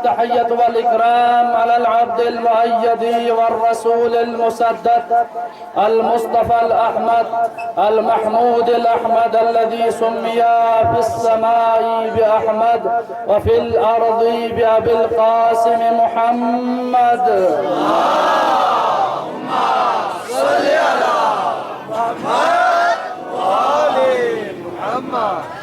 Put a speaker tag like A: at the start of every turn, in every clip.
A: التحية والإكرام على العبد المؤيد والرسول المسدد المصطفى الأحمد المحمود الأحمد الذي سمي في السماء بأحمد وفي الأرض بأبي القاسم محمد. اللهم صل على محمد وآل محمد.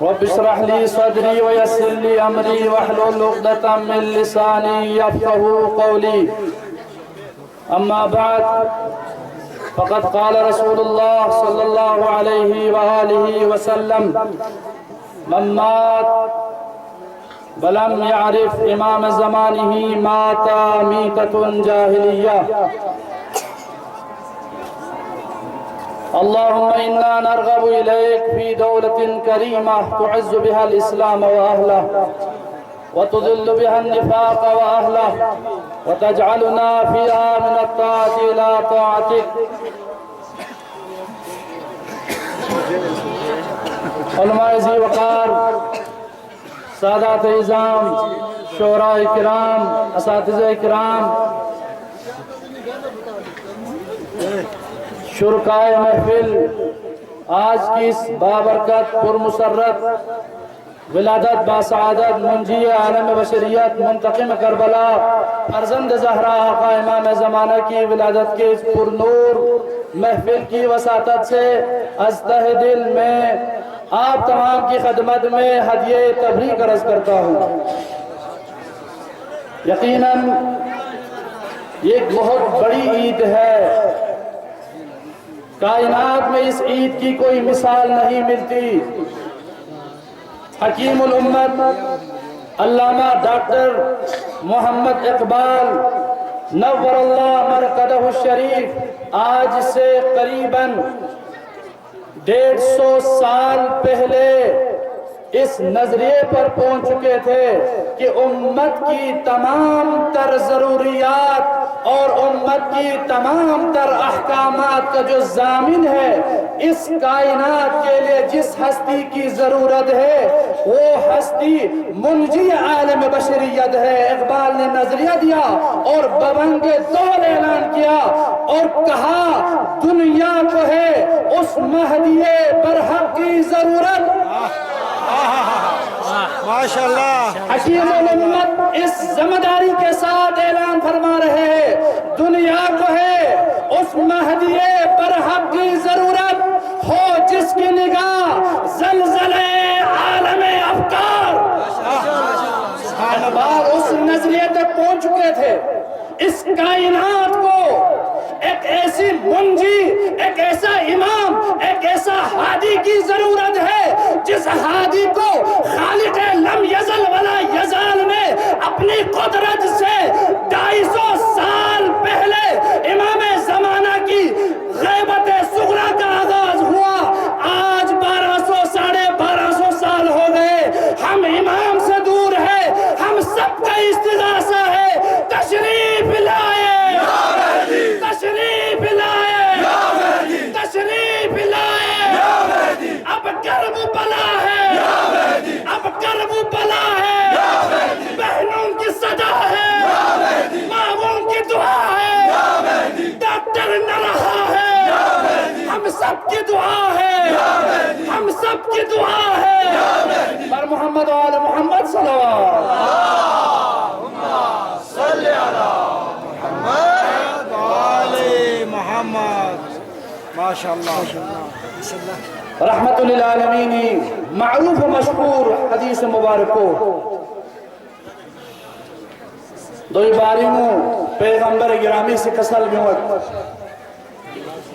A: رب اشرح لي صدري ويسر لي أمري واحلل عقدة من لساني يفقهوا قولي. أما بعد، فقد قال رسول الله صلى الله عليه وآله وسلم: من مات ولم يعرف إمام زمانه مات ميتة جاهلية. اللهم إنا نرغب إليك في دولة كريمة تعز بها الإسلام وأهله وتذل بها النفاق وأهله وتجعلنا فيها من الطاعة إلى طاعتك. علماء ذی وقار، سادات اعظام، شعراء کرام، اساتذہ کرام، شرکائے محفل، آج کی اس بابرکت پرمسرت ولادت باسعادت منجی عالم بشریت منتقم کربلا فرزند زہرا آقا امام زمانہ کی ولادت کے اس پرنور محفل کی وساطت سے از تہ دل میں آپ تمام کی خدمت میں ہدیہ تبریک عرض کرتا ہوں۔ یقیناً یہ ایک بہت بڑی عید ہے، کائنات میں اس عید کی کوئی مثال نہیں ملتی۔ حکیم الامت علامہ ڈاکٹر محمد اقبال نور اللہ مرقدہ الشریف آج سے قریباً 150 سال پہلے اس نظریے پر پہنچ چکے تھے کہ امت کی تمام تر ضروریات اور امت کی تمام تر احکامات کا جو ضامن ہے، اس کائنات کے لیے جس ہستی کی ضرورت ہے وہ ہستی منجی عالم بشریت ہے۔ اقبال نے نظریہ دیا اور ببنگ دور اعلان کیا اور کہا دنیا کو ہے اس مہدی برحق کی ضرورت۔ ماشاءاللہ، حکیم الامت اس ذمہ داری کے ساتھ اعلان فرما رہے ہیں، دنیا کو ہے اس مہدی برحق کی ضرورت، ہو جس کی نگاہ زلزلے عالم افکار۔ بار اس نظریے تک پہنچ چکے تھے، اس کائنات کو ایک ایسی منجی، ایک ایسا امام، ایک ایسا ہادی کی ضرورت ہے جس ہادی کو خالق لم یزل ولا یزال نے اپنی قدرت سے 250 سال پہلے امام زمانہ کی غیبت صغریٰ کا آغاز ہوا۔ آج 1200 ساڑھے 1200 سال ہو گئے، ہم امام سے دور ہیں، ہم سب کا استغاثہ ہے، تشریف لائے، تشریف لائے، تشریف لائے۔ اب کرب بلا ہے، اب کرب بلا ہے، بہنوں کی صدا ہے، ماں کی دعا ہے، ڈاکٹر نہ رہا ہے، ہم سب کی دعا ہے، ہم سب کی دعا ہے۔ پر محمد و آل محمد صلوات۔ اللہم صلی علی محمد و آل محمد۔ ماشاءاللہ، رحمت للعالمین۔ معروف و مشہور حدیث مبارک کو دوئی باریوں پیغمبر گرامی سے کسل بیوت: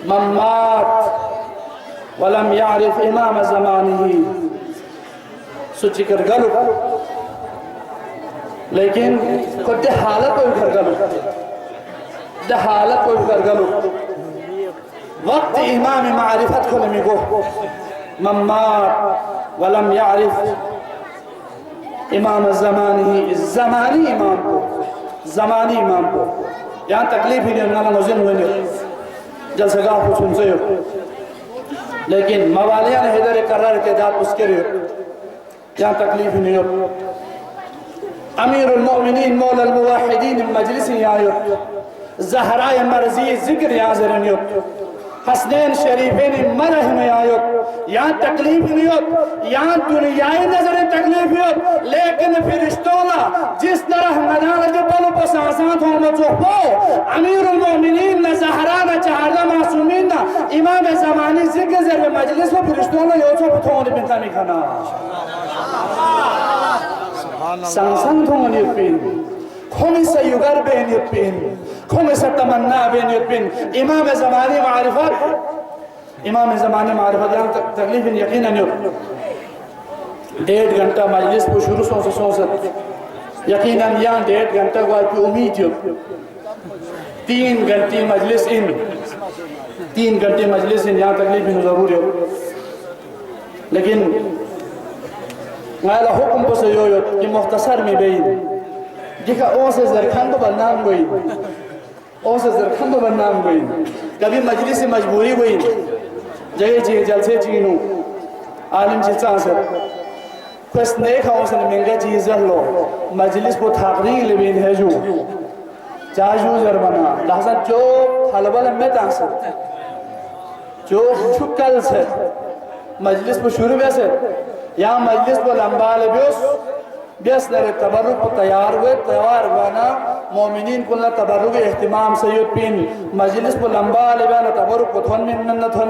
A: من مات ولم یعرف امام زمانہی۔ سچی کر گلو لیکن خود دے حالت کوئی کر گلو، دے حالت کوئی کر گلو وقت امام معرفت کو نمی گو من مات ولم یعرف امام زمانی، زمانی امام کو، زمانی امام کو۔ یہاں تکلیف ہی نہیں، نالا مزین ہوئے نہیں، جلسہ گاہ کو سن سے ہو، لیکن موالیاں نے حیدر قرار اتداد اس کے رہے، یہاں تکلیف ہی نہیں ہو۔ अमीरुल मोमिनीन मौलल मुवाहिदीन मजलिस आयो ज़हराए मर्ज़ी ज़िक्र याज़रन यो हसनैन शरीफैन मरह में आयो यहाँ तकलीफ नहीं हो यहाँ दुनियाई नजर तकलीफ हो लेकिन फिरिश्तोला जिस तरह मनाल के पल पर सांसात हो मचो अमीरुल मोमिनीन न ज़हरा न चाहला मासूमीन न इमाम ज़मानी ज़िक्र ज़र मजलिस में फिरिश्तोला यो चो पथों ने बिंता निखाना सांसात हो मनी पिन खोमी से युगर बेन युपिन खोमी से तमन्ना बेन युपिन इमाम ज़मानी मारिफत यहाँ तकलीफ यकीन नहीं हो 1.5 घंटा मजलिस को शुरू से यकीनन यहाँ 1.5 घंटा को उम्मीद हो 3 घंटे मजलिस इन यहाँ तकलीफ जरूर हो लेकिन माला हुक्म को से यो कि मुख्तसर में बेन देखा ओ से ज़रखंद बनाम गई कभी मजलिस से मजबूरी हुई जगह जी जलसे चीनू आलिम जी चांसर कुछ नए खाओ से महंगा चीज़ लो मजलिस को थाकरी लेबिन है जो चाजू जरमना लहजा जो हलवल में चांसर जो छुकल से मजलिस को शुरू में से यहाँ मजलिस को लंबा लेबियोस बेस लगे तबरुक को तैयार बना मोमिनीन को तबरुक एहतिमाम सैयद पिन मजलिस को लंबा लेबाना तबरुक को थन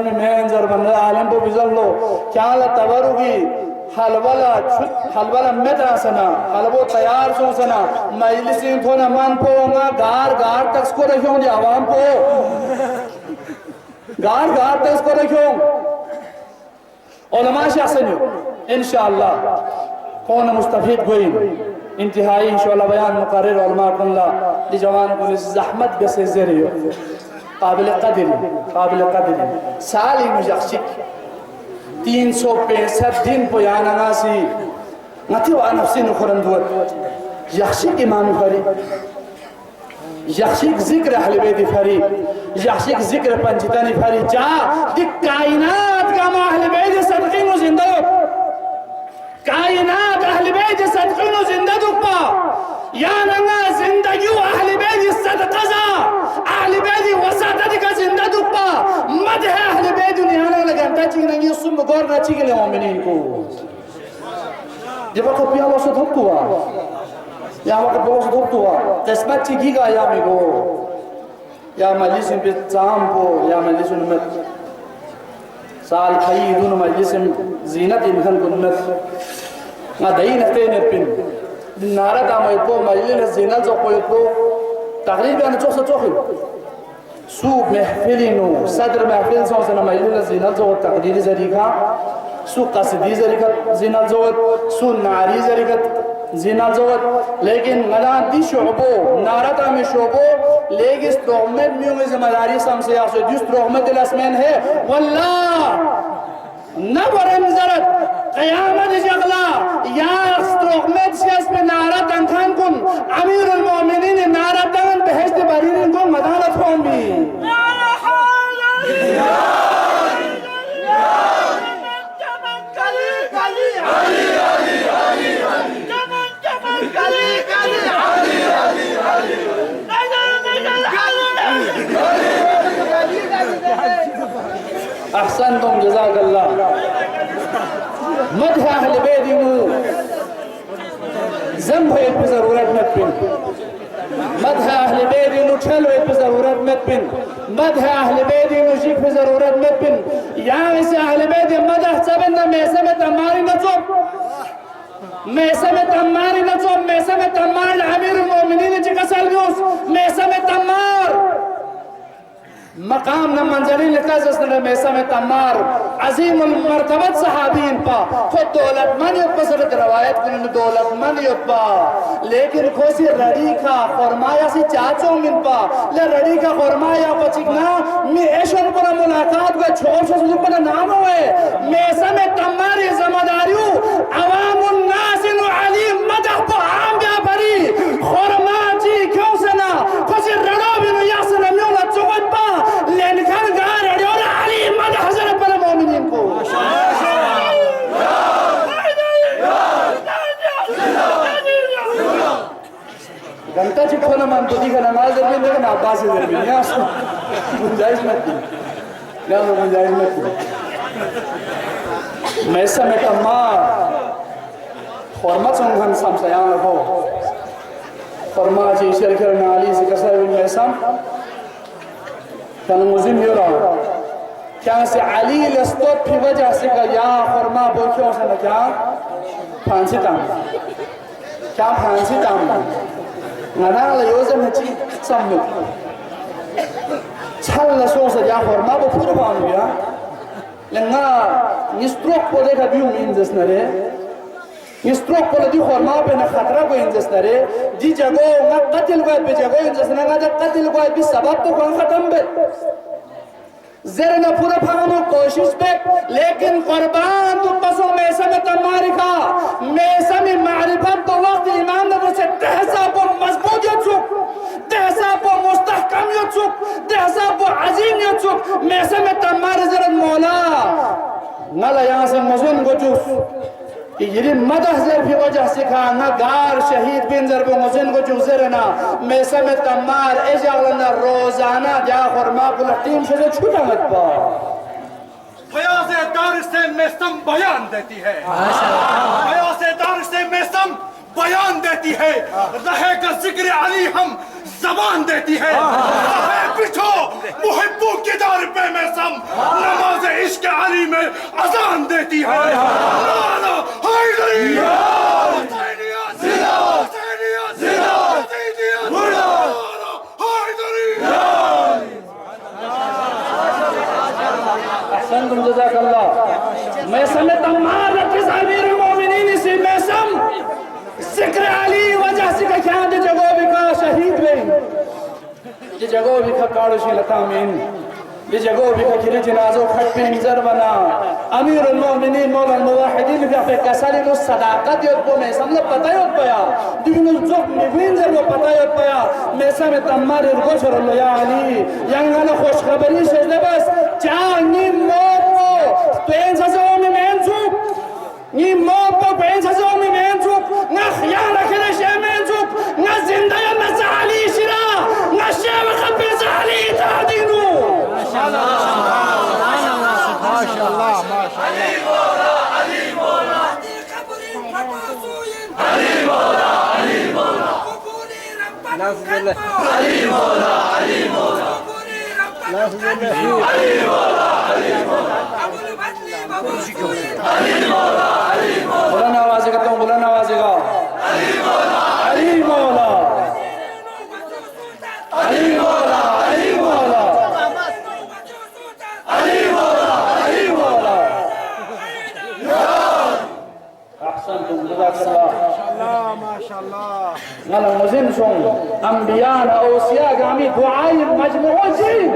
A: में मेंजर बन आलम को बिजल लो क्या ला तबरुकी हलवाला में तासना हलवो तैयार सोसना मजलिस इन थोना मान पोंगा गार तक को रखियों जी आवाम को गार तक को रखियों उलमा शासन इंशाअल्लाह कौन मुस्तफीद कोई इंतहाई इंशाअल्लाह बयान मुकर्रर उलमा कुल्ला दी जवान को ज़हमत बसे ज़रियो काबिल कदर साली मुजख्शिक 365 दिन पोयाना नासी नथी वा नफ्सी नुखरन दुत यख्शिक इमाम फरी यख्शिक जिक्र अहले बैत फरी यख्शिक जिक्र पंचतनी फरी जा दी कायनात का अहले बैत सदक़े नु जिंदा कायनात अहले बैत सदक़े नु जिंदा दुपा या नंगा जिंदगी अहले बैत सदक़ा अहले बैत वसात का जिंदा दुपा मद है अहले बैत दुनिया लगा चिंगी सुम गोर ना चिगले मोमिनीन को जब को पिया वसो धपतुआ या वक बोस धपतुआ किस्मत चिगीगा या मेगो या मजलिस पे चांपो या मजलिस में साल खाई दोनों मजलिस जीनत इनखन गुन्नत ना दई नते ने पिन नारा दामय को मजलिस जीनत जो कोई को तकरीबन चोख सू महफिलिनो सदर महफिल सो सना मजलिस जीनत जो तकदीर जरीका सू कसीदी जरीका जीनत जो सू नारी जरीका जीनत जो लेकिन मला दी शोबो नारता में शोबो लेकिन स्ट्रोमेट में जिम्मेदारी समसे आसो जो स्ट्रोमेट दिलसमन है वल्लाह न वरन जरत क़यामत जगला या स्ट्रोमेट से इस पे नारा तंखान कुन अमीरुल मोमिनीन नारा तंगन बहश्त बरीन को मदालत होंगी अहसन तुम जज़ाकल्लाह मदह अहले बैत ज़ंब है पे ज़रूरत मत पिन मदह अहले बैत ठल है पे ज़रूरत मत पिन मदह अहले बैत शिक पे ज़रूरत मत पिन यहाँ इसे अहले बैत मदह सबन न मैसे में तमारी न चुप मैसे में तमार अमीरुल मोमिनीन चिकसल न्यूज़ मैसे में तमार मकाम न मंजरी लिखा मैसा में तमार अजीमुल मर्तबत सहाबीन पा खुद दौलतमंद पसरत रवायत कुन दौलतमंद पा लेकिन खोसी रड़ी का फरमाया से चाचो मिन पा ले रड़ी का फरमाया पचिकना मैं ऐशन पर मुलाकात को छोड़ से सुन पर नाम हुए मैसा में तमारी जिम्मेदारियों अवामुन नासिन अली मदह को आम जा भरी फरमा जी क्यों सना खोसी रड़ो बिन यासन म्योला चोगत पा लेनखन गार और अली मद हजरत पर मोमिनीन को ابن عباس الدربي يا गुंजाइश मत की क्या गुंजाइश मत की मैं समय तम्मा फॉर्मेट संघन समस्याएं हो फॉर्मेट इशर कर नाली से कसर में सम तन मुजिम यो रहा क्या से अली लस्तोप की वजह से का या फॉर्मा बोक्यों से न क्या फांसी ताम क्या फांसी ताम ngana la yoza na chi sammu challa so sa ya forma bo puro ba ya lenga ni stroke po de ka biu min desnare ni stroke po di forma pe na khatra ko in desnare ji jago nga qatil ko be jago in desna nga qatil ko bi sabab to ko khatam be ज़रा पूरा भागने कोशिश पे लेकिन कुर्बान तो पसों में समय तमारी का में समय मारिफत तो वक्त इमाम ने उसे तहसा पर मजबूत युचुक तहसा पर मुस्तहकम युचुक तहसा पर अजीम युचुक में समय तमारी ज़रा मौला नला यहाँ से मज़ून गुजूस कि ये मदह ज़र भी वजह से कहा ना गार शहीद बिन ज़र वो मज़ून गुजूस ज़रा ना में समय तमार एजालना रोज़ाना जा खुरमा पुला टीम से छूटा मत पा
B: फयाज़े दारिसे मेसम बयान देती है फयाज़े दारिसे मेसम बयान देती है रहेगा जिक्र अली हम ज़बान देती है पिछो मुहिब्बू की दार पे मेसम नमाज़ इश्क़ अली में अज़ान देती है नारा हैदरी हुसैनियत हुसैनियत हुसैनियत नारा हैदरी
A: अहसनतुम जज़ाकल्लाह मैं समय तमाम किस अमीर मोमिनीन से मैं सम जिक्र अली वजह से का क्या दे जगो भी का शहीद वे ये जगो भी का काड़ो से लता में ये जगो भी का किले जनाजो खट पे इंजर बना अमीर मोमिनीन मौला मुवाहिदीन भी अपने कसरी लो सदाकत यो को मैं समझ पता ही होता या दिन जोक में इंजर वो पता ही होता या मैं समय तमाम इर्गो शर लो या अली यंगना खुशखबरी से बस चांगी मौत को पेन सजो में मेंचुक नी मौत को पेन सजो में मेंचुक ना ख्याल रखने शे मेंचुक ना जिंदा या ना साली शिरा ना शेव खबे साली तादीनु माशाअल्लाह माशाअल्लाह
B: अली मौला अली मौला कब्री फबासुइन अली मौला अली मौला कबूली रब्बना अली मौला अली मौला अली मौला अली मौला अबुल बदली मबूसूइन अली मौला अली मौला
A: बुलंद आवाज़ करता हूँ बुलंद आवाज़ का
B: अली मौला
A: अली मौला अली मौला अली मौला
B: अली मौला
A: अली मौला अहसनतुम जज़ाकल्लाह
C: माशाअल्लाह
A: नल मुजिम सों अंबिया औसिया गामी दुआई मजमुओ जीन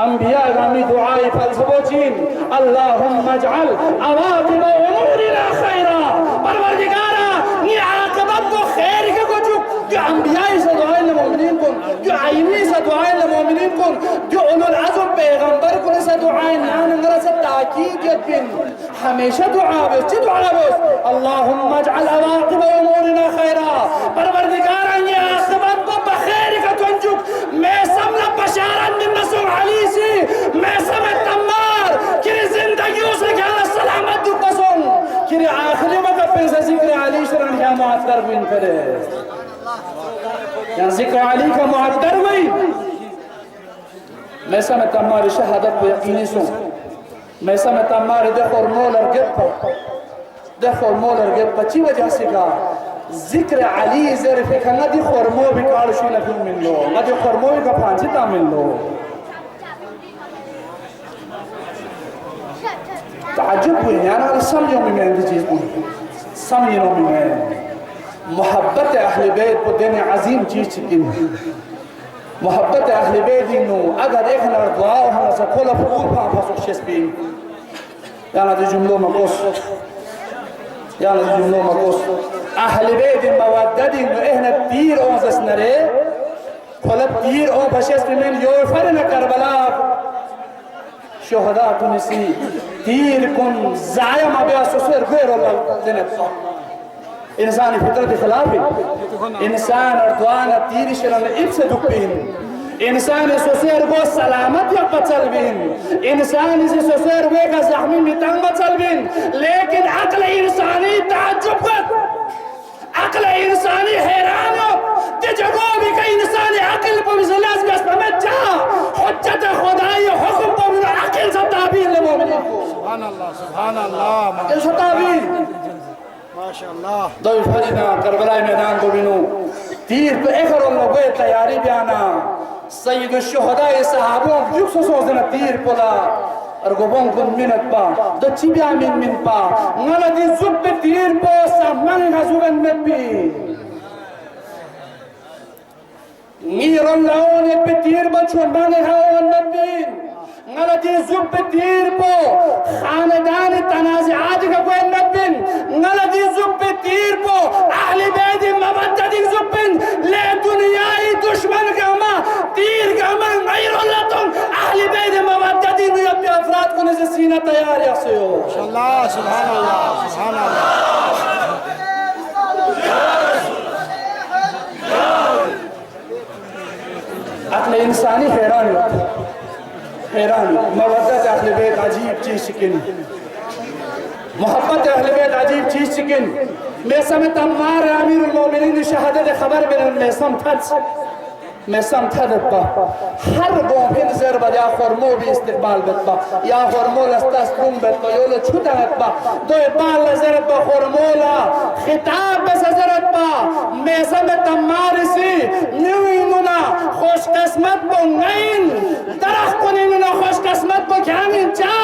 A: अंबिया गामी दुआई फलसफो जीन अल्लाहुम्मा इजअल अवाक़िब उमूरिना खैरा परवरदिगारा ये आक़िबत को खैर के को जो अंबिया से दुआई ले मोमिनीन को जो आईनी से दुआई ले मोमिनीन को जो उलुल अज़्म पैगंबर को से दुआई ना नंगरा से ताकीद यतिन हमेशा दुआ बस अल्लाहुम्मा इजअल अवाक़िब उमूरिना खैरा परवरदिगारा ये आक़िबत को बखैर का तुंजुक मैं समला बशारत मिन नसूर अली से मैं समय तमार कि जिंदगी से क्या सलामत दु कसम कि आखिरी वक्त पे जिक्र अली शरण क्या मुअत्तर बिन करे या जिक्र अली का मुअत्तर हुई मैं समय तमार शहादत पे यकीनी सो मैं समय तमार देखो मोलर गेप पची वजह से का जिक्र अली ज़रिफ़ का नदी खरमो भी कालशो न फिर मिल लो नदी खरमो भी का फांसी ता मिल लो ताजुब हुई यार अगर समझो में मैं चीज़ को समझो में मैं मोहब्बत अहले बैत को देने अजीम चीज़ चिकिन मोहब्बत अहले बैत इन्नो अगर एक ना दुआ हो ना सकोला फूल पापा सुखशेस भी यार ना जुमलों में कोस यार ना जुमलों में कोस أهل بيت المودد إنه إحنا كتير أو زسنري ولا كتير أو بشيس من يوفرنا كربلاء شهداء تونسي كتير كن زعيم أبي أسوسير غير الله زنت إنسان فطرة خلافي إنسان أردوان كتير شلون إبسة دكين इंसान सोसेर वो सलामत या पचल बिन, इंसान इसे सोसेर वे का जख्मी मितांग बचल बिन, लेकिन अक्ल इंसानी ताज्जुब कर, अक्ल इंसानी हैरान हो, ते जगह भी का इंसानी अक्ल पर मिसलास बस में जा, हुज्जत खुदाई हुक्म पर अक्ल से ताबीर ले मोमिन को।
C: सुभान अल्लाह,
A: अक्ल से ताबीर।
C: माशाअल्लाह।
A: दो फरीदा करबला मैदान को बिनो, तीर पे एक और लोगों तैयारी बयाना, सैयद शुहदा सहाबों युग सोचना तीर पोला, और गोबों कुन मिनट पा, दो चिबिया मिन पा, ngala di zup pe तीर po sa man hasugan nabi, ngiron laon pe तीर बचुन man hawan nabi, ngala di zup pe तीर po, खानदान तनाज़ात का कोई नब्बिन, ngala di zup pe तीर po, ahli बैदी मवद्दत zuppin, ले दुनियाई दुश्मन का मा, तीर का मा गैरुल्लाह तुम, ahli बैदी मवद्दत अपने अफराद को निज़ सीना तैयार या से हो।
C: माशाअल्लाह, सुभान अल्लाह, सुभान अल्लाह।
A: अक्ल इंसानी हैरान हो, हैरान हो। मवद्दत अहले बैत अजीब चीज शिकिन, मोहब्बत अहले बैत अजीब चीज शिकिन। मैसम तम्मार अमीरुल मोमिनीन शहादत खबर में मैसम था दत्ता हर गोभिन जर बजा फरमो भी इस्तेमाल बत्ता या फरमो लस्तास तुम बत्ता योले छुटा बत्ता दो बाल नजर बा फरमोला खिताब बस नजर बा मैसम तम्मार सी न्यूइनुना खुश किस्मत बो नईन तरफ को नीनुना खुश किस्मत बो क्या नीन चा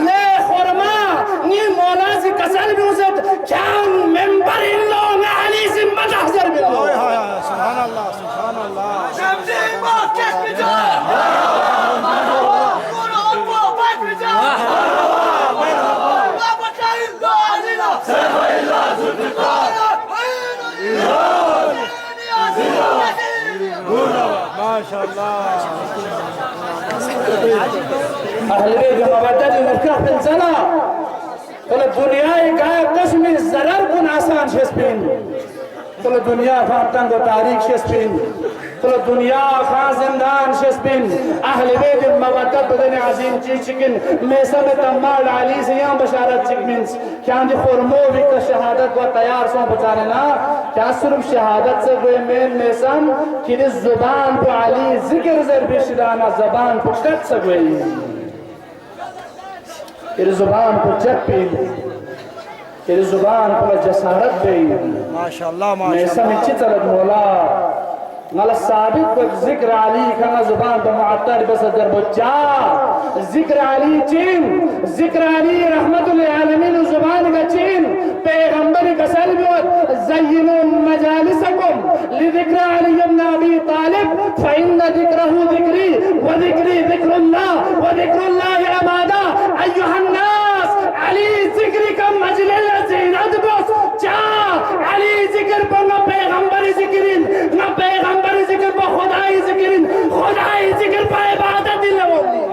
A: ले फरमा नी मौला सी कसल भी उसे क्या मेंबर इन लोग ने अली से मजहर भी लोग
C: सुभान अल्लाह, सुभान अल्लाह।
A: अहले मवद्दत मुफ्तह बिन जना कल दुनिया गाय कस्मी जरर कुन आसान शेस्पिन कल दुनिया खान तंग तारीख शेस्पिन कल दुनिया खान जिंदान शेस्पिन अहले बैत मवद्दत बदन अजीम चीज चिकन मैसम तम्माल अली से यहाँ बशारत चिकमिन्स क्या दी फरमो भी का शहादत को तैयार सो बचाने ना क्या सिर्फ शहादत से कोई मेन मैसम कि जुबान को अली जिक्र जर बेशिदाना जबान को कट सके तेरी जुबान को चट पे तेरी जुबान को जसारत पे
C: माशाअल्लाह,
A: मैसम इच्छी तरह मौला नल साबित को जिक्र अली खाना जुबान तो मुअत्तर बस दर बच्चा जिक्र अली चीन जिक्र अली रहमतुल आलमीन जुबान का चीन पैगंबर कसल भी ज़य्यिनु मजालिसकुम लिज़िक्र अली इब्न अबी तालिब फ़इन्न ज़िक्रहु ज़िक्री व ज़िक्री ज़िक्रुल्लाह व ज़िक्रुल्लाह अबादा अय्युहन नास अली ज़िक्र का मजलिस ज़ीनत बस चा अली ज़िक्र पर न पैगंबर ज़िक्रिन न पैगंबर ज़िक्र पर खुदाई ज़िक्रिन खुदाई ज़िक्र पर इबादत दिल बोली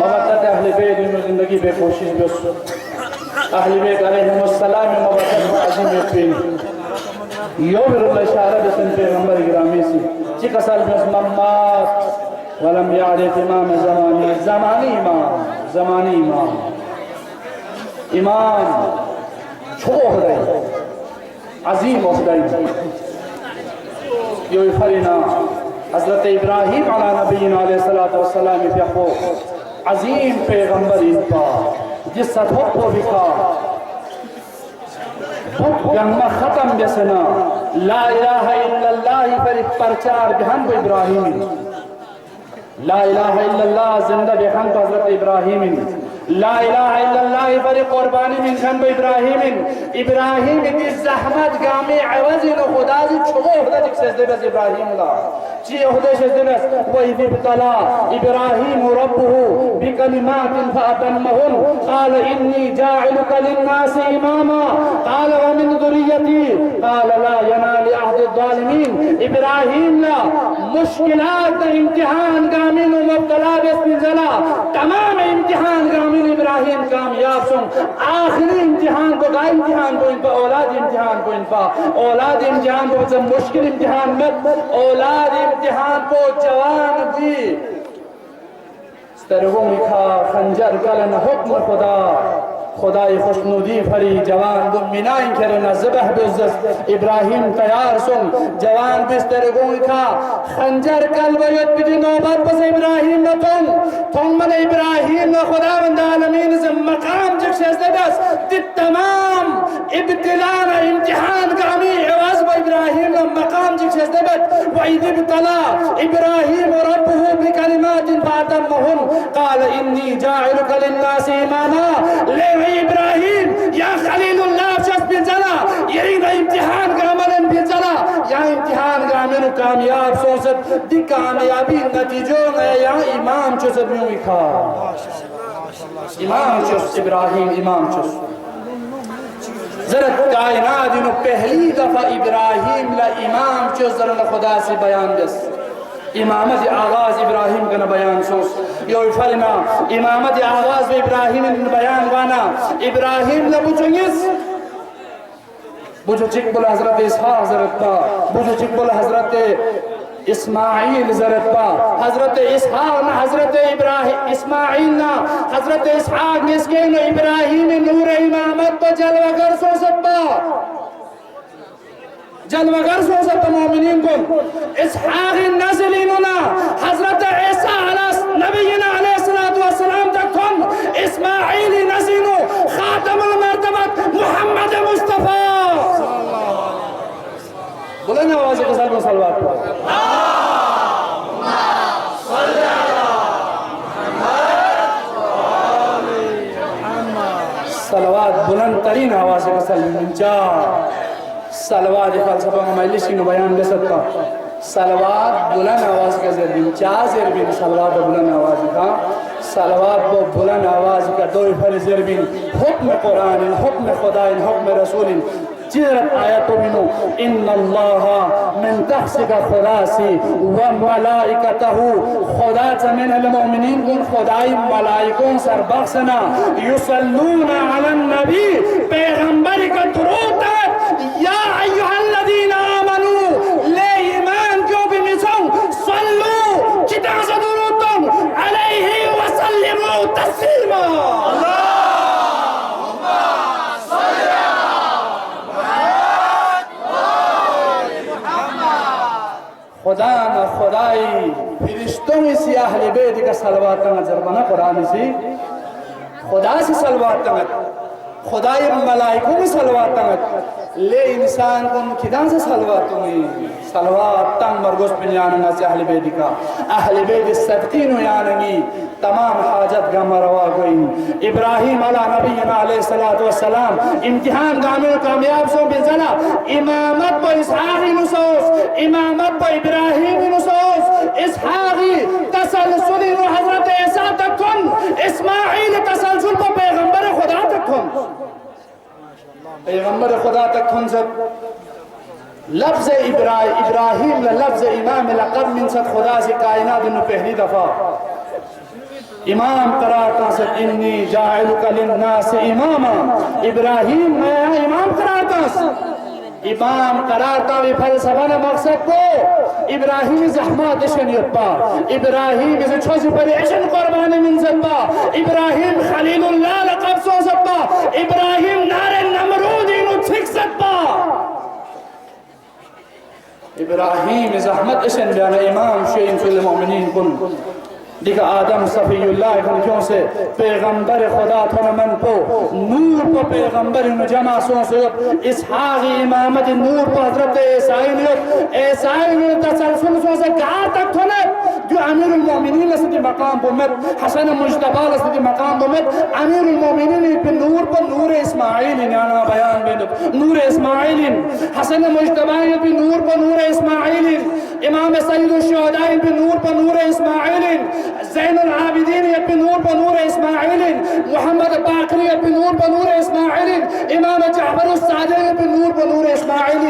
A: मवद्दत अहले बैत में जिंदगी पे कोशिश बस अहले बैत अलैहिमुस्सलाम मवद्दत अजीम पे यौम इशारा बसन पैगंबर गिरामी से चिकसल बस मम्मात वलम यारिफ इमाम ज़मानी इमाम इमाम छोड़ दे अजीम खुदाई योफरिना हजरत इब्राहिम अला नबीना अलैहिस्सलातु वस्सलाम पे अजीम पैगंबर इनका जिस सतह को बिखा गंगा खत्म बेसना ला इलाहा इल्लल्लाह पर प्रचार बहन को इब्राहिम ला इलाहा इल्लल्लाह जिंदा बहन को हजरत इब्राहिम ला इलाहा इल्लल्लाह पर कुर्बानी में खन को इब्राहिम की जहमत गामे अवज नो खुदा जी छुगो खुदा जी सजदे बस इब्राहिम ला जी खुदा सजदे बस व इद तला इब्राहिम रब्बुहु बिकलिमातिन फअतम्महुन قال اني جاعلك للناس اماما قال ومن ذريتي قال لا ينال عهد الظالمين इब्राहिम ला मुश्किलात इम्तिहान गामिन मुब्तला बिस्मिल्लाह तमाम इम्तिहान गामिन इब्राहिम कामयाब सुन आखिरी इम्तिहान को गाय इम्तिहान को इनका औलाद इम्तिहान को इनका औलाद इम्तिहान को जब मुश्किल इम्तिहान में औलाद इम्तिहान को जवान भी तरगो लिखा खंजर कलन हुक्म खुदा खुदाई खुशनुदी फरी जवान दो मिनाइन करना ज़बह बिज़्ज़त इब्राहिम तैयार सुन जवान बिस्तर गो लिखा खंजर कल वयत बिजी नौबत बस इब्राहिम न तुम मन इब्राहिम न खुदावंद आलमीन से मकाम जक्षे बस तमाम इब्तिला इम्तिहान कामी आवाज ब इब्राहिम न मकाम जक्षे बस व इद इब्तला इब्राहिम रब्बुहु बिकलिमातिन फअतम्महुन قال إني جاعلك للناس إماما ले इब्राहिम या खलीलुल्लाह शख्स बिन जला यही इम्तिहान ग्रामन बिन जला या इम्तिहान ग्रामन कामयाब सोचत दी कामयाबी नतीजों में या इमाम चुसत में लिखा इमाम चुस इब्राहिम इमाम चुस जरत कायनात इन पहली दफा इब्राहिम ला इमाम चुस जरन खुदा से बयान दस इमामत आगाज इब्राहिम का बयान सोच यो फरना इमामत आगाज इब्राहिम बयान वाना इब्राहिम ला बुझो चिकबुल हजरत इसहाक हजरत पा बुझो चिकबुल हजरत इस्माइल हजरत पा हजरत इसहाक ना हजरत इब्राहिम इस्माइल ना हजरत इसहाक निसके न इब्राहिम नूर इमामत पर जलवागर सो सकता जलवागर सो सकता मोमिनीन को इसहाक नस्लिनुना हजरत ईसा नबीना अलैहिस्सलातु वस्सलाम तक तुम इस्माइल नस्लिनु खातमुल मर्तबत मुहम्मद मुस्तफा बोले ना आवाज के साथ सलवात सलवात बुलंद तरीन आवाज के साथ सलवात फलसफा में मजलिस में बयान दे सकता सलवात बुलंद आवाज का ज़रिए चार भी सलवात बुलंद आवाज का सलवात वो बुलंद आवाज का दो फल ज़रिए हुक्म कुरान हुक्म खुदा हुक्म रसूल चिरत आयतों में इन्नल्लाह मिन तख्सिका खुदासी व मलाइकतहु खुदा जमीन अल मोमिनीन कुन खुदाई मलाइकों सर बख्शना युसल्लूना अलन नबी पैगंबर का दुरूद या अय्युहल्लज़ीना आमनू ले ईमान क्यों भी मिसाओ सल्लू कितना से दुरूद तुम अलैहि व सल्लिमू तस्लीमा खुदा न खुदाई फरिश्तों से अहले बैत का सलवात का जरबाना कुरान से खुदा से सलवात का खुदाई मलाइकों में सलवात का ले इंसान को किदान से सलवात में सलवात तंग मरगोस पियाना से अहले बैत का अहले बैत सदकीन यानी तमाम हाजत का मरवा गई इब्राहिम अला नबीना अलैहिस्सलातु वस्सलाम इम्तिहान गामे कामयाब सो बिजना इमामत पर इसहाक नुसूस इमामत पर इब्राहिम नुसूस इसहाकी तसलसल हजरत ईसा तक तुम इस्माइल तसलसल पर पैगंबर खुदा तक तुम पैगंबर खुदा तक तुम सब लफ्ज इब्राहिम लफ्ज इमाम लक़ब मिन सद खुदा से कायनात में पहली दफा इमाम करार था सर इन्नी जाइलुका लिन्नास इमामा इब्राहिम मैं इमाम करार था इमाम करार था वे फलसफा न मकसद को इब्राहिम ज़हमत शनियत पा इब्राहिम इस छोटी परेशान कुर्बानी मिन सकता इब्राहिम खलीलुल्लाह लक़ब सो सकता इब्राहिम नारे नमरूद इन ठीक सकता इब्राहिम ज़हमत इसन बयान इमाम शेइन फिल मोमिनीन कुन दिखा आदम सफ़ीउल्लाह क्यों से पैगंबर खुदा थोनमन को नूर को पैगंबर इन जमा सो से इसहाक़ इमामत नूर को हज़रत ईसाई तसलसल सो से कहाँ तक थोने जो अमीरुल मोमिनीन लसदी मकाम बुमत हसन मुज्तबा लसदी मकाम बुमत अमीरुल मोमिनीन पे नूर को नूर इस्माइल याना बयान में नूर इस्माइल हसन मुज्तबा पे नूर को नूर इस्माइल इमाम सय्यदुश शुहदा पे नूर को नूर इस्माइल ज़ैनुल आबिदीन पे नूर पर नूर इस्माइल मोहम्मद बाकरी पे नूर पर नूर इस्माइल इमाम जाफर सादिक पे नूर पर नूर इस्माइल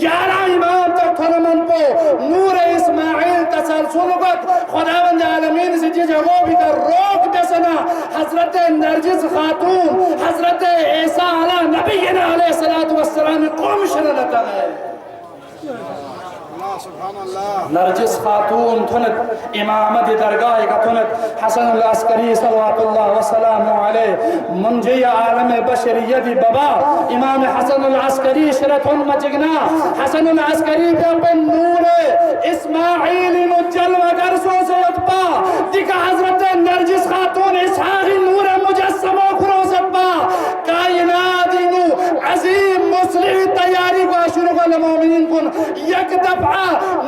A: 11 इमाम तक थरमन को नूर इस्माइल तसलसल को खुदावंद आलमीन से जी जवाब भी कर रोक देसना हजरत नरजिस खातून हजरत ईसा अला नबीना अलैहिस्सलातु वस्सलाम कौम शरनता है नरजिस खातून थुनत इमामत दरगाह का थुनत हसन अल अस्करी सल्लल्लाहु वसल्लम अलैहि मुंजी आलम बशरियत बाबा इमाम हसन अल अस्करी शरतुन मजगना हसन अल अस्करी पे नूर इस्माइल नु जलवा कर सो से उत्पा दिखा हजरत नरजिस खातून इसहाक़ नूर मुजस्समा खुरोसपा कायनात नु अजीम मुस्लिम तैयारी को शुरू कर मोमिनीन कुन एक दफा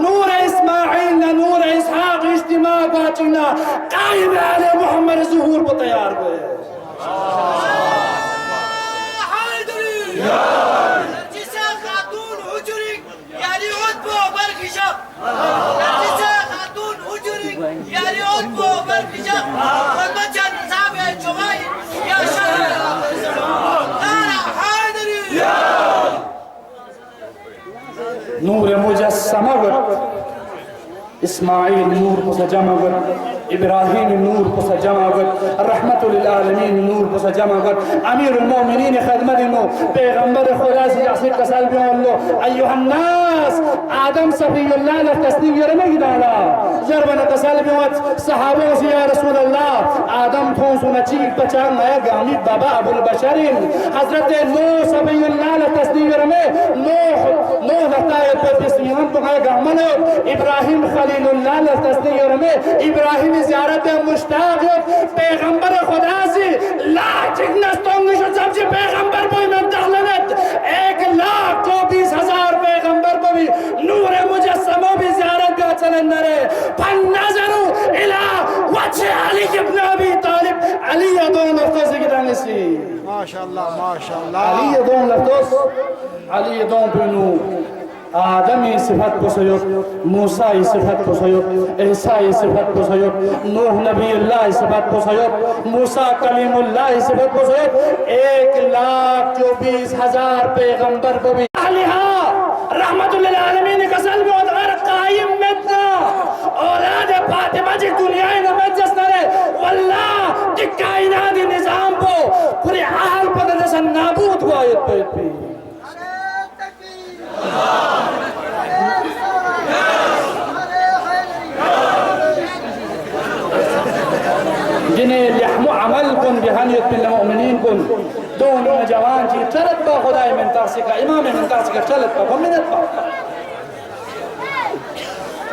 A: नूर इस्माइल नूर इसहाक़ इज्तिमा बाचिना कायम आले मोहम्मद ज़ुहूर को तैयार हुए
B: जिसे खातून हुजूरी यानी उद्बो बरखिशा जिसे खातून हुजूरी यानी उद्बो बरखिशा और बच्चन साहब जुमाई या शहर तारा हायदरी
A: नूर मुजस्समा इस्माइल नूर को सजमा इब्राहिम नूर को सजमा रहमतुल लिल आलमीन नूर को सजमा अमीरुल मोमिनीन खिदमत नो पैगंबर खुदा से यासिर कसल भी अल्लाह अय्युहन नास आदम सफीउल्लाह ला तस्नीम यरमे गिदाला जरबन कसल भी वत सहाबा से या रसूल अल्लाह आदम थो सुना चीक बचा नया गामी बाबा अबुल बशरिन हजरत नो सफीउल्लाह ला तस्नीम यरमे नो लताए पे तस्नीम तो है गामन इब्राहिम खलीलुल्लाह ला तस्नीम यरमे इब्राहिम ज़ियारत मुश्ताक पैगंबर खुदा से लाचिक नस्तोंगिश सबसे पैगंबर कोई में दखलत 1,24,000 पैगंबर को भी नूर मुजस्समा भी ज़ियारत का चलन नरे फन्नज़रु इला वजह अली इब्न अबी तालिब अली दोन लफ्ज़ की दानिसी
C: माशाअल्लाह माशाअल्लाह
A: अली दोन लफ्ज़ अली दोन बिनु आदमी सिफत को सयो मूसा सिफत को सयो ईसा सिफत को सयो नूह नबी अल्लाह सिफत को सयो मूसा कलीमुल्लाह सिफत को सयो 1,24,000 पैगंबर को भी रहमतुल लिल आलमीन कसल में और कायम में औलाद फातिमा जी दुनिया में जसनरे वल्लाह कि कायनात निजाम को पूरे हाल पर जैसा नाबूद हुआ पे जिन्हें लहम अमल कुन बिहानियत बिल मोमिनीन कुन दोनों जवान जी चलत बा खुदाई में तासिका इमाम में तासिका चलत बा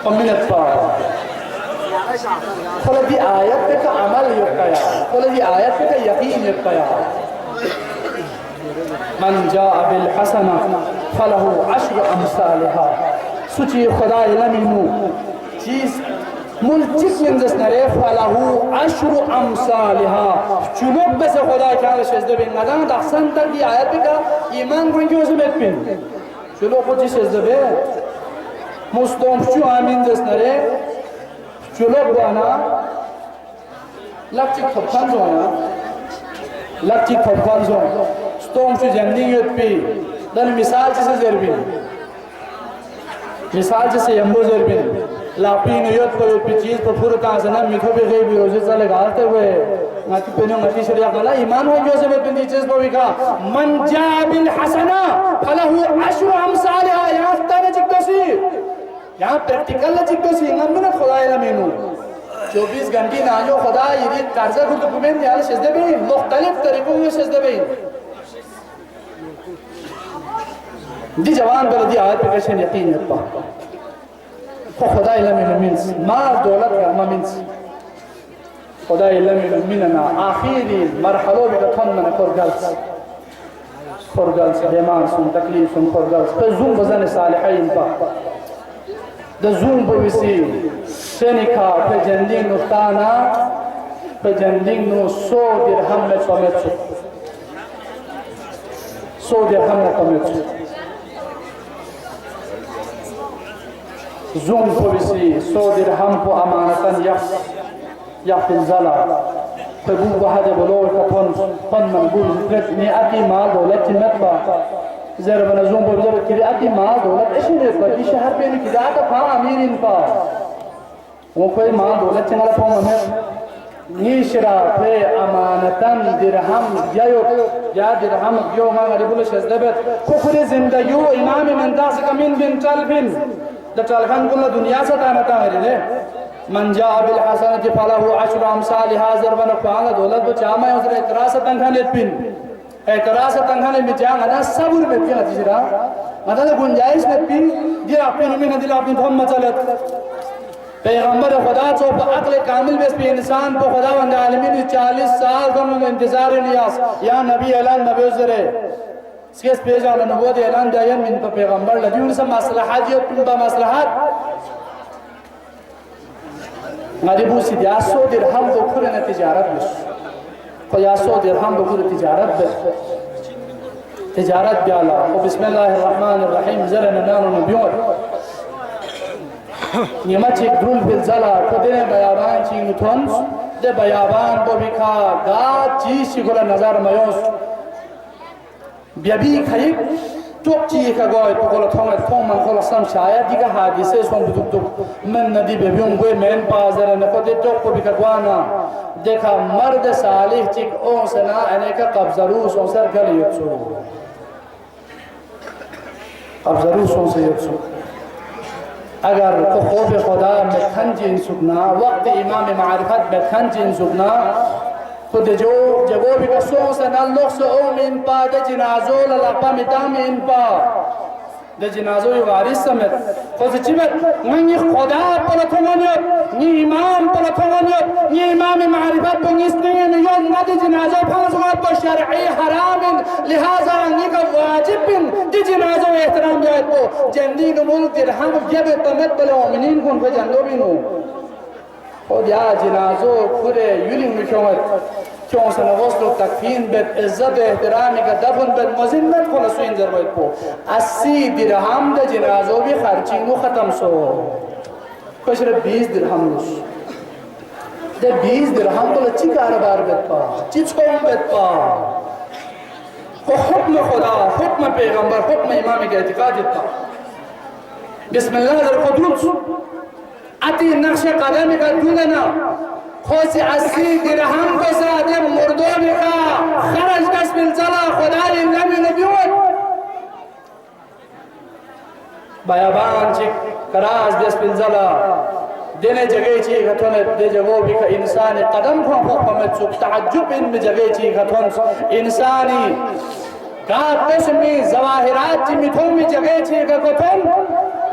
A: कमिनत पा खोला दी आयत पे का अमल युक्या खोला दी आयत पे का यकीन युक्या मन जाअ बिल हसना फलहु अश्र अमसालिहा सुची खुदा इलमिनु चीज मुल्चिक में जसनरे फलहु अश्र अमसालिहा चुमुक बस खुदा क्या सजदे बिन नदान दहसन तक दी आयत पे का ईमान को क्यों से में पिन चलो कुछ सजदे बे मुस्तोम चु आमीन जसनरे चलो बना लक्ष्य खपन जोना लक्ष्य खपन जोना स्टोम चु जंदी युत्पी दल मिसाल से जरबिन मिसाल से यंबो जरबिन लापीन युत को युत्पी चीज पर पूरा कांसना मिठो भी गई भी रोजे चले गालते हुए नाती पेनो मती शरिया कला ईमान हो जो से में पिंदी चीज पर विका मन जा बिल हसना फलहु अश्र अमसालिहा यहाँ तने जिक्कोसी यहाँ प्रैक्टिकल जिक्कोसी इंगम में खुदा इलमीनु 24 घंटे ना जो खुदा ये कर्जा गुर्द कुमें यार सजदे भी मुख्तलिफ तरीकों में सजदे भी दी जवान बलदी आयत पे कैसे यकीन है خدا لم يمنس ما دولت ما منس خدا لم يمننا آخری مرحله بکن من خورگلس بیمان سن تکلیف سن خورگلس به زوم بزن صالحین پا ده زوم بویسی شنکا به جندین نفتانا به جندین نو 100 درهم میں سومیت شد 100 درهم میں سومیت شد زوم بویسی 100 درهم پو امانتن یخ زلا فبو واحد بلور كفن من بول ني أكي مال دولة متبع زر بنزوم بقول كذي أكي مال دولة إيش نسبة دي شهر بيني كذا أتا فا أميرين فا وكوي مال دولة تنالا فما مه نيشرا في أمانتان درهم يا درهم يوم ما ربول شزدبت كفر زندگيو إمام من داس كمين بن تلفين ده تلفين كل دنيا ستانا تامرين من جاء بالحسنة فله 10 أمثالها ضربا فعل دولت بچاما उसने एतरास तंखाने पिन एतरास तंखाने में जान ना सबूर में पिन तीसरा मतलब गुंजाइश में पिन दिया पिन में दिला पिन थम मचलत पैगंबर खुदा तो अक्ल कामिल बस पे इंसान को खुदा वंद आलमीन 40 साल तुम इंतजार नियास या नबी ऐलान नबी उजरे इसके पेज आला नबूवत ऐलान दायन min पैगंबर लदी उनसे मसलहत ये पिन बा मसलहत ngadi busi dia 100 dirham do kure na tijarat bus ko ya 100 dirham do kure tijarat bus tijarat biala o bismillahir rahmanir rahim zalana nanu nabiyur nimachi drul bil zala ko de bayaban chi nuton de bayaban bo bika ga chi shigula nazar mayos biabi khayi talk تي كغوي بقول ثوم من خلاص سام شايد ديك حادثه سون بدك من ندي بيوم غوي من بازار نكو دي توك بكغوانا देखा मर्द सालिह चिक ओ सना अने का कब्जरू सो सर गल यत्सु कब्जरू सो से यत्सु अगर को खौफ खुदा में खंजिन सुकना वक्त इमाम मारिफत में खंजिन सुकना खुद जो जगो भी कसों से नल्लों से ओ मिन पा दे जिनाज़ो ललापा मिताम इन पा दे जिनाज़ो ये वारिस समेत खुद चिबत नहीं खुदा पलथोंगनियत नहीं इमाम पलथोंगनियत नहीं इमाम मारिफत बंगिस नहीं है यो नदी जिनाज़ो फांसवात पर शरई हराम लिहाजा नहीं का वाजिब दे जिनाज़ो एहतराम जाए तो जंदी नमूल दिरहम जब तमत बले मोमिनीन कौन पे जंदो भी नो خود یا جنازو پوره یولی میشود چون سن غسل و تکفین بد عزت و احترامی که دفن بد مزینت خلاصو این ضربت کو 80 درهم ده جنازو بھی خرچینگو ختم سو کشر 20 درهم لوش ده 20 درهم بلا چی کاربار بد پا چی چون بد پا حکم خدا حکم پیغمبر حکم امامی که اعتقاد پا بسم الله در قدوس अति नक्श कदम का दूलना खोस 80 दिरहम को सादे मुर्दों में का खरज बस बिल चला खुदा ने नबी नबीवत बयाबान चिक कराज बस बिल चला देने जगह ची खतन दे जगो भी का इंसान कदम को फहमत सुख ताज्जुब इन जगह ची खतन इंसानी का तस्मी जवाहिरात ची मिथों में जगह ची खतन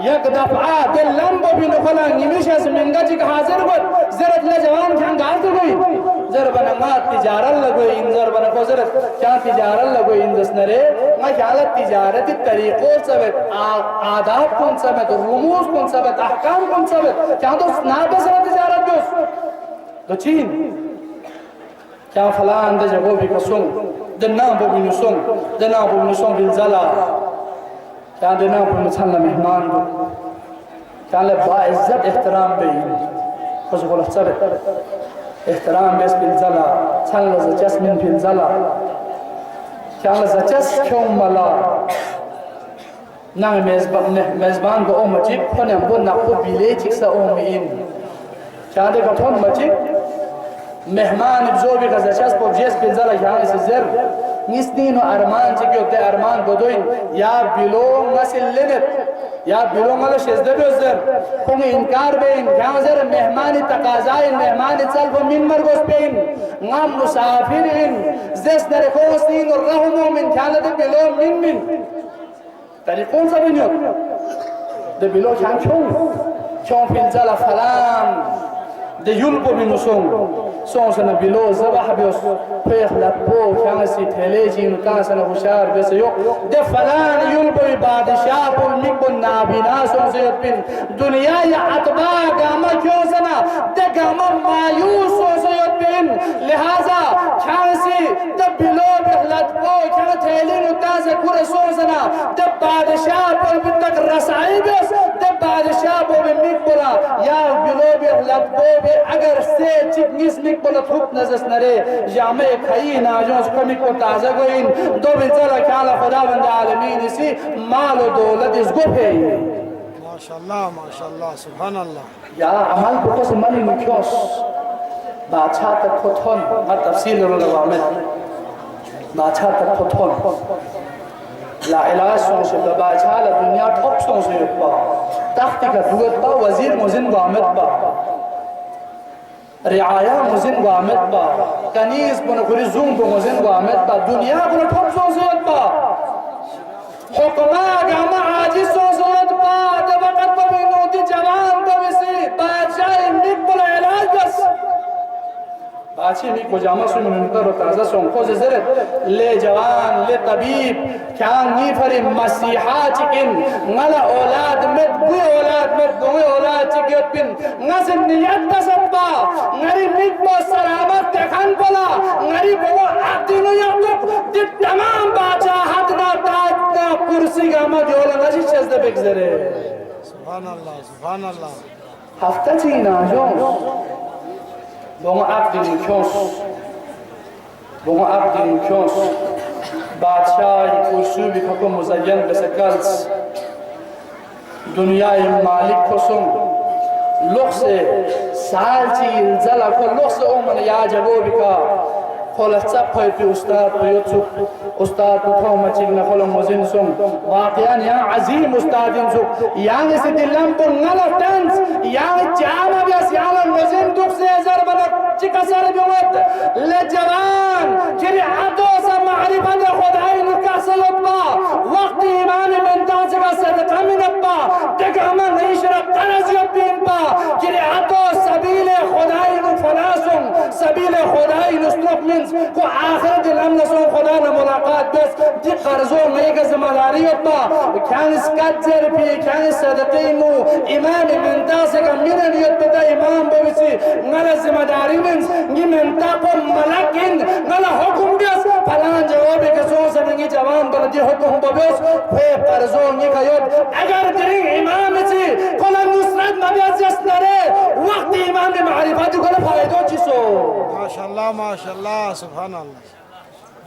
A: یک دفعه دلم با بین خلان نمیشه از منگاجی که حاضر بود زرد لجوان کن گارد گوی زر بنامات تجارت لگوی این زر بنا کو زرد کیا تجارت لگوی این دست نره ما خیالت تجارتی طریقو سبت آداب کن سبت رموز کن سبت احکام کن سبت کیا دوست نابس را تجارت دوست دو چین کیا فلان ده جگو بی کسون دنام با بینو سون بالزلا क्या देना कोई मसाला मेहमान को क्या ले बाइज़्ज़त एहतराम बे कुछ बोला सब एहतराम बेस बिल ज़ला चल ज़चस मिन बिल ज़ला क्या ले ज़चस क्यों मला ना मेज़बान को ओ मजीब पने हमको नाको बिले चिक्सा ओ मीन क्या दे कथोन मजीब मेहमान इब्ज़ोबी का ज़चस पोजेस बिल ज़ला यहाँ इसे ज़र निस्तीन और अरमान चिक्यों ते अरमान बोधोइन या बिलो मसिल्लेnet या बिलो माले शेज़दे बेज़र कोंग इनकार बेइन क्या ज़र मेहमानी तकाज़ाइन मेहमानी चल वो मिन मरगोस बेइन ngam musafirin zes dari kostin और रहमो मिन क्या लगे बिलो मिन तरी कौन सा बिन्यो दे below Chomfin zala falan de yulpo minusong song sana bilo zabah bios peh latpo khanasi theleji nuka sana hushar bes yo de falan yulpo badshah pul mikbun nabina song se pin dunia ya atba gama kyo sana de gama mayus song se pin lihaza khanasi de bilo peh latpo khan theli nuka se kure song sana de badshah pul bitak rasai bes de badshah pul mikbula ya bilo peh latpo अगर से चिकनिस Mick बोला थुप नजस नरे जामे खाई नाजों कमी को ताजा going दो बिचला ख्याल खुदावंद आलमीन इसी माल और दौलत इस गुफे
C: माशाअल्लाह सुभान अल्लाह
A: या अमल बकोस मनी मुख्योस बादशाह तक खुथन हर तफसील लगा में बादशाह तक खुथन ला इलाज से बादशाह ला दुनिया ठप से पा तख्त का दुगत पा वजीर मुजिन गामत पा रियाया मुजिन गामत बा कनीज बन खुरी जूम को मुजिन गामत बा दुनिया को ठप सोसत बा हुक्मा गामा आजिज सोसत बा जब वक्त को नोती जवान को वैसे बादशाह निक बोला इलाज बस बादशाह निक को जामा सुन उनका ताजा सों को जरत ले जवान ले तबीब क्या नी फरी मसीहा चिकिन ngala औलाद में गुए औलाद में गुए औलाद चिकिन पिन ngazin niyat tasabba ngari mikbo salamat tekhan bola ngari bola adinu yaktuk di tamam badshahat na taaj na kursi gama jola ngazi chezde begzere
C: subhanallah
A: hafta china jo bongo abdin kyos बादशाह कुर्सी को मुज़य्यन बेसकल्स दुनिया मालिक खुसुम लोग से सालची जला को लोग से ओमन या जगो बिका खोला सब पे उस्ताद पे उस्ताद को थो मचिक न खोलो मुजिन सुम वाकयान या अजीम उस्तादिन सु यांग से दिलम पर नला टेंस यांग जामा बिस यांग मुजिन दुख से जर बना चिका सर बिवत ले जवान जिरी आदो सा मारिफत खुदाई नुकासलबा वक्त ईमान में ताज का सदका मिनबा तकमा नईशरा तरजियत दिन बा जिरी आदो सबीले खुदाई नु फलासुम सबीले खुदाई नुस्लुक मिन को आखिरत हम नसो खुदा न मुलाकात बस दी कर्जो में का जिम्मेदारी बा खान इसका जर भी खान सदके नु ईमान में ताज का मिननियत बता इमाम बविसी नला जिम्मेदारी में निमंता को मलकिन नला हुक्म बस फलान जवाब के सो सनगी जवान पर दी हुक्म बस फे कर्जो नि कयो अगर तेरी इमाम से कोला नुसरत नबी जसनरे वक्त इमाम में मारिफत को फायदो चिसो
C: माशाअल्लाह सुभान अल्लाह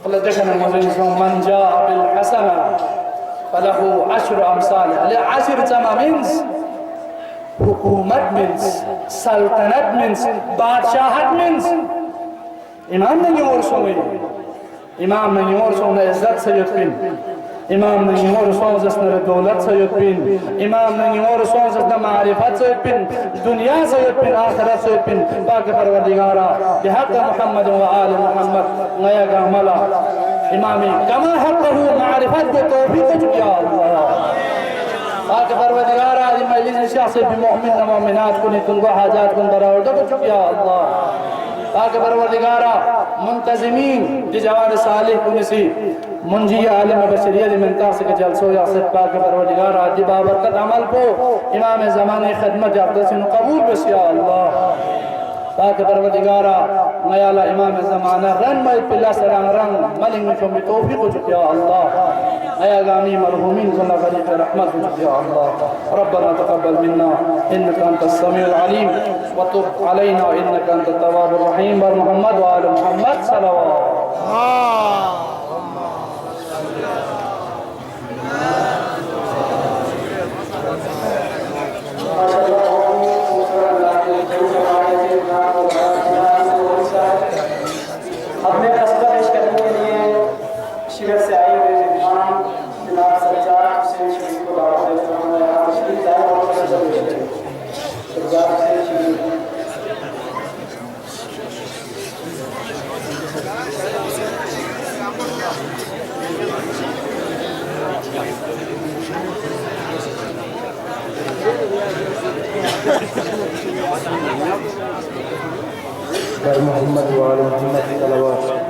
A: फला देखना मुझे मन जा बिल हसना फलहु अशर अमसाल ले अशर जमा मींस हुकूमत मींस सल्तनत मींस बादशाहत मींस इमाम नहीं और सोए इमाम नहीं और सोने इज्जत से युतिन इमाम नहीं और सोने जसने दौलत से युतिन इमाम नहीं और सोने जसने मारिफत से युतिन दुनिया से युतिन आखिरत से युतिन बाकी परवरदिगारा बिहक़ मुहम्मद व आल मुहम्मद नया गामला इमामी कमा हक़हु मारिफत के तौफीक चुकिया अल्लाह बाकी परवरदिगारा इस मजलिस शख्स भी मोमिन व मोमिनात को नितुन हाजात को बराबर दो चुकिया अल्लाह बाकी परवरदिगारा मुंतज़िमीन दी जवान सालिह कुनसी मुंजी आलिम बशरियत में तासिक जलसो या सिर्फ बाकी परवरदिगारा दी बाबरकत अमल को इमाम ज़माने खिदमत अफ़ज़ल से कबूल बस या अल्लाह बाकी परवरदिगारा नयाला इमाम ज़माना रन मल पिल्ला सरंग रंग मलिंग को तौफीक को चुकिया अल्लाह नया गामी मरहूमीन को नगरीत रहमत को चुकिया अल्लाह रब्बना तक़ब्बल मिन्ना इन्नका अंतस समीउल अलीम व तुब अलैना इन्नका अंतत तव्वाबुर रहीम व मुहम्मद व आल मुहम्मद सल्लल्लाहु अपने कस्बा पेश करने के लिए शिविर से आए हुए मेहमान जनाब सज्जाद हुसैन शरीफ को दावत देता हूं मैं यहाँ तशरीफ लाए और सज्जाद हुसैन शरीफ
D: मोहम्मद वाले मोहम्मद सल्लल्लाहु अलैहि वसल्लम